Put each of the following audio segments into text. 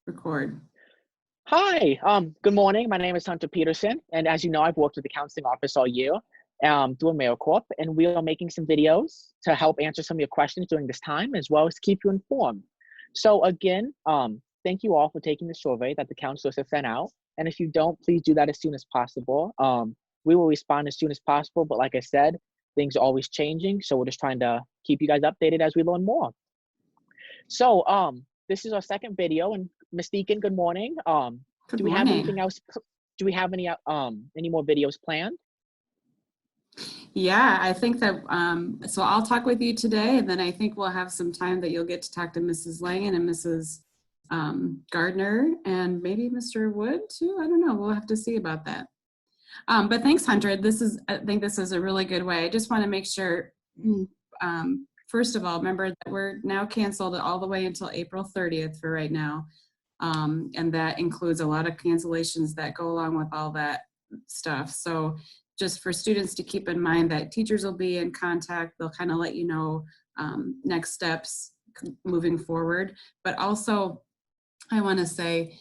Record. Hi, good morning. My name is Hunter Peterson, and as you know, I've worked with the counseling office all year, doing MayorCorp, and we are making some videos to help answer some of your questions during this time, as well as keep you informed. So again, thank you all for taking the survey that the counselors have sent out, and if you don't, please do that as soon as possible. We will respond as soon as possible, but like I said, things are always changing, so we're just trying to keep you guys updated as we learn more. So, this is our second video, and Ms. Deacon, good morning. Good Do we have anything morning. else? Do we have any more videos planned? Yeah, I think that, so I'll talk with you today, and then I think we'll have some time that you'll get to talk to Mrs. Langen and Mrs. Gardner, and maybe Mr. Wood too. I don't know. We'll have to see about that. But thanks, Hunter. I think this is a really good way. I just want to make sure, first of all, remember that we're now canceled all the way until April 30th for right now. And that includes a lot of cancellations that go along with all that stuff. So just for students to keep in mind that teachers will be in contact. They'll kind of let you know next steps moving forward. But also, I want to say,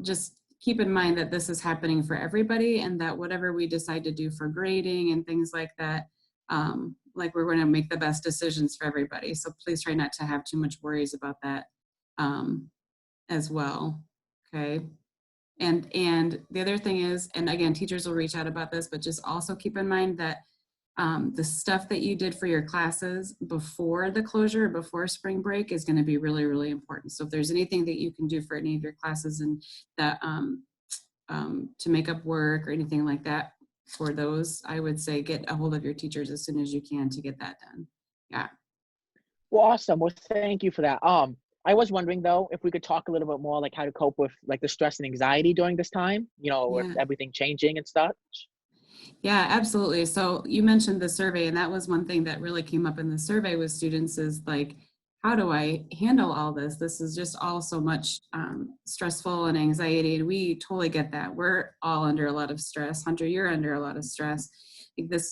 just keep in mind that this is happening for everybody, and that whatever we decide to do for grading and things like that, like we're going to make the best decisions for everybody. So please try not to have too much worries about that as well. Okay. And the other thing is, and again, teachers will reach out about this, but just also keep in mind that the stuff that you did for your classes before the closure, before spring break, is going to be really, really important. So if there's anything that you can do for any of your classes and that to make up work or anything like that for those, I would say get a hold of your teachers as soon as you can to get that done. Yeah. Well, awesome. Well, thank you for that. I was wondering though, if we could talk a little bit more like how to cope with like the stress and anxiety during this time, with Yeah. everything changing and such. Yeah, absolutely. So you mentioned the survey, and that was one thing that really came up in the survey with students is like, how do I handle all this? This is just all so much stressful and anxiety, and we totally get that. We're all under a lot of stress. Hunter, you're under a lot of stress.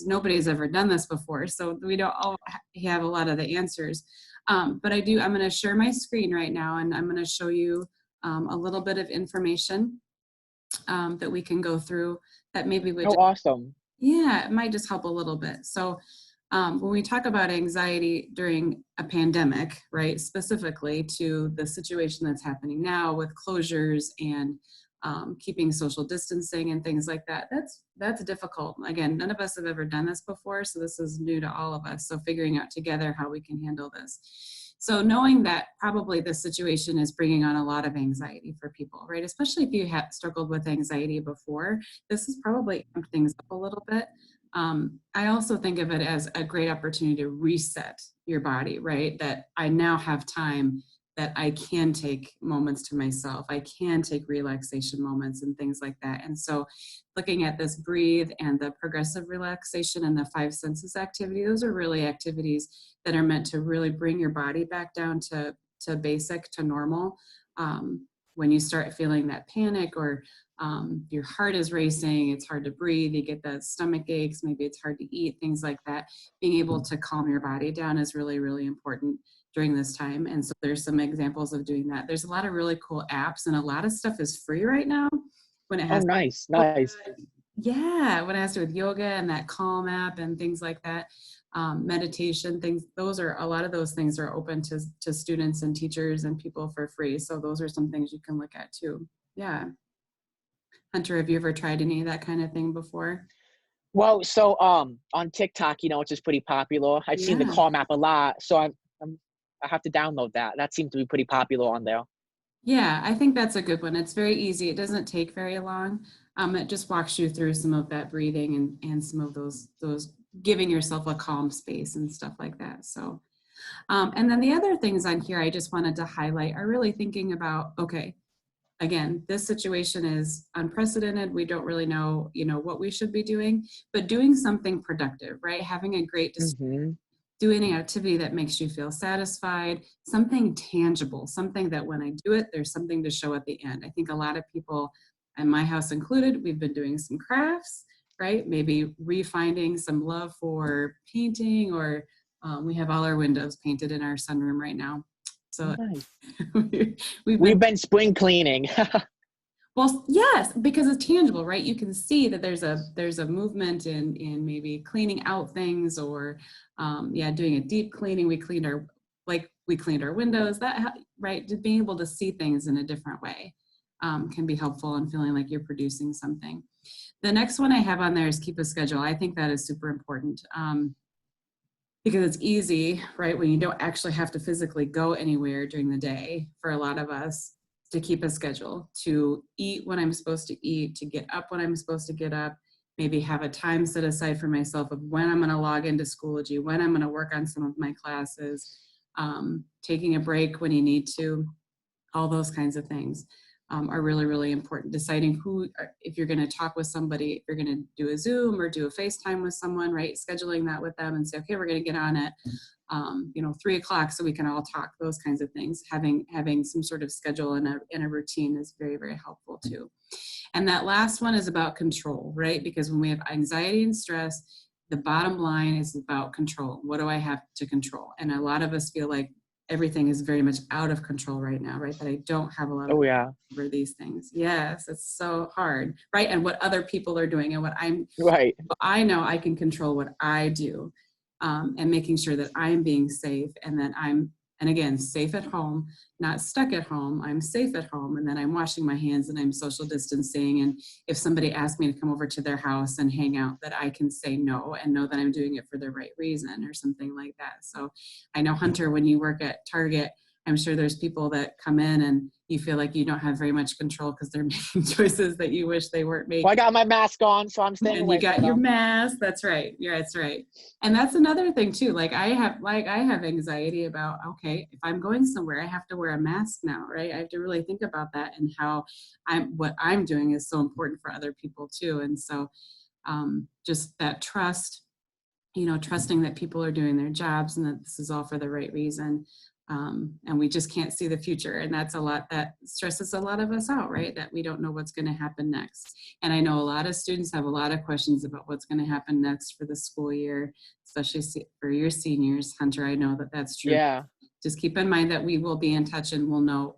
Nobody's ever done this before, so we don't all have a lot of the answers. But I'm going to share my screen right now, and I'm going to show you a little bit of information that we can go through that maybe would Oh, awesome. yeah, it might just help a little bit. So when we talk about anxiety during a pandemic, right, specifically to the situation that's happening now with closures and keeping social distancing and things like that, that's difficult. Again, none of us have ever done this before, so this is new to all of us. So figuring out together how we can handle this. So knowing that probably this situation is bringing on a lot of anxiety for people, right? Especially if you have struggled with anxiety before, this has probably amped things up a little bit. I also think of it as a great opportunity to reset your body, right? That I now have time that I can take moments to myself. I can take relaxation moments and things like that. And so looking at this breathe and the progressive relaxation and the 5 senses activity, those are really activities that are meant to really bring your body back down to basic, to normal. When you start feeling that panic or your heart is racing, it's hard to breathe, you get the stomach aches, maybe it's hard to eat, things like that. Being able to calm your body down is really, really important during this time. And so there's some examples of doing that. There's a lot of really cool apps, and a lot of stuff is free right now when it Oh, has nice, yoga. nice. Yeah, when it has to do with yoga and that Calm app and things like that, meditation things, a lot of those things are open to students and teachers and people for free. So those are some things you can look at too. Yeah. Hunter, have you ever tried any of that kind of thing before? Well, so on TikTok, which is pretty popular, I've seen the Yeah. Calm app a lot, so I have to download that. That seems to be pretty popular on there. Yeah, I think that's a good one. It's very easy. It doesn't take very long. It just walks you through some of that breathing and some of those giving yourself a calm space and stuff like that. So, and then the other things on here I just wanted to highlight are really thinking about, okay, again, this situation is unprecedented. We don't really know, what we should be doing, but doing something productive, right? Having a great Hmm. doing an activity that makes you feel satisfied, something tangible, something that when I do it, there's something to show at the end. I think a lot of people, and my house included, we've been doing some crafts, right? Maybe refinding some love for painting, or we have all our windows painted in our sunroom right now. So Nice. we've We've been, been spring cleaning. well, yes, because it's tangible, right? You can see that there's a movement in maybe cleaning out things, or yeah, doing a deep cleaning. We cleaned our windows. Right? Just being able to see things in a different way can be helpful in feeling like you're producing something. The next one I have on there is keep a schedule. I think that is super important. Because it's easy, right, when you don't actually have to physically go anywhere during the day for a lot of us, to keep a schedule, to eat when I'm supposed to eat, to get up when I'm supposed to get up, maybe have a time set aside for myself of when I'm going to log into Schoology, when I'm going to work on some of my classes, taking a break when you need to, all those kinds of things. Are really, really important. Deciding if you're going to talk with somebody, if you're going to do a Zoom or do a FaceTime with someone, right? Scheduling that with them and say, okay, we're going to get on at, 3:00 so we can all talk, those kinds of things. Having some sort of schedule and a routine is very, very helpful too. And that last one is about control, right? Because when we have anxiety and stress, the bottom line is about control. What do I have to control? And a lot of us feel like everything is very much out of control right now, right? That I don't have a lot of Oh yeah. over these things. Yes, it's so hard, right? And what other people are doing and Right. I know I can control what I do, and making sure that I'm being safe, and that and again, safe at home, not stuck at home. I'm safe at home, and then I'm washing my hands and I'm social distancing. And if somebody asks me to come over to their house and hang out, that I can say no and know that I'm doing it for the right reason or something like that. So I know, Hunter, when you work at Target, I'm sure there's people that come in and you feel like you don't have very much control because they're making choices that you wish they weren't making. Well, I got my mask on, so I'm staying And away you got from your them. mask. That's right. Yeah, that's right. And that's another thing too. I have anxiety about, okay, if I'm going somewhere, I have to wear a mask now, right? I have to really think about that, and how what I'm doing is so important for other people too. And so just that trust, trusting that people are doing their jobs and that this is all for the right reason. And we just can't see the future. And that's a lot that stresses a lot of us out, right? That we don't know what's going to happen next. And I know a lot of students have a lot of questions about what's going to happen next for the school year, especially for your seniors. Hunter, I know that that's true. Yeah. Just keep in mind that we will be in touch, and we'll know,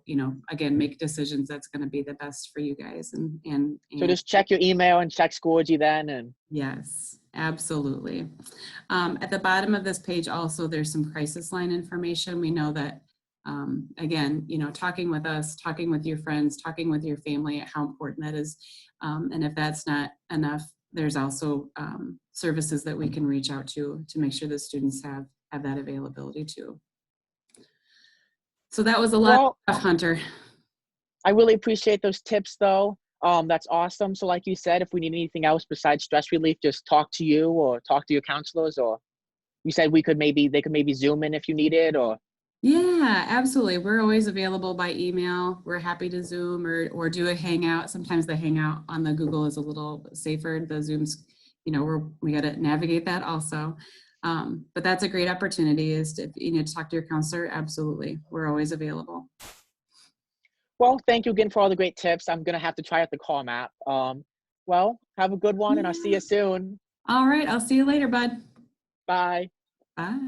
again, make decisions that's going to be the best for you guys. And So just check your email and check Schoology then. And yes, absolutely. At the bottom of this page also, there's some crisis line information. We know that, again, talking with us, talking with your friends, talking with your family, how important that is. And if that's not enough, there's also services that we can reach out to make sure the students have that availability too. So that was a lot of Hunter. I really appreciate those tips though. That's awesome. So like you said, if we need anything else besides stress relief, just talk to you or talk to your counselors, or you said they could maybe Zoom in if you needed, or. Yeah, absolutely. We're always available by email. We're happy to Zoom or do a Hangout. Sometimes the Hangout on the Google is a little safer. The Zooms, we got to navigate that also. But that's a great opportunity, is to, to talk to your counselor. Absolutely. We're always available. Well, thank you again for all the great tips. I'm going to have to try out the Calm app. Well, have a good one, and I'll see you soon. All right. I'll see you later, bud. Bye. Bye.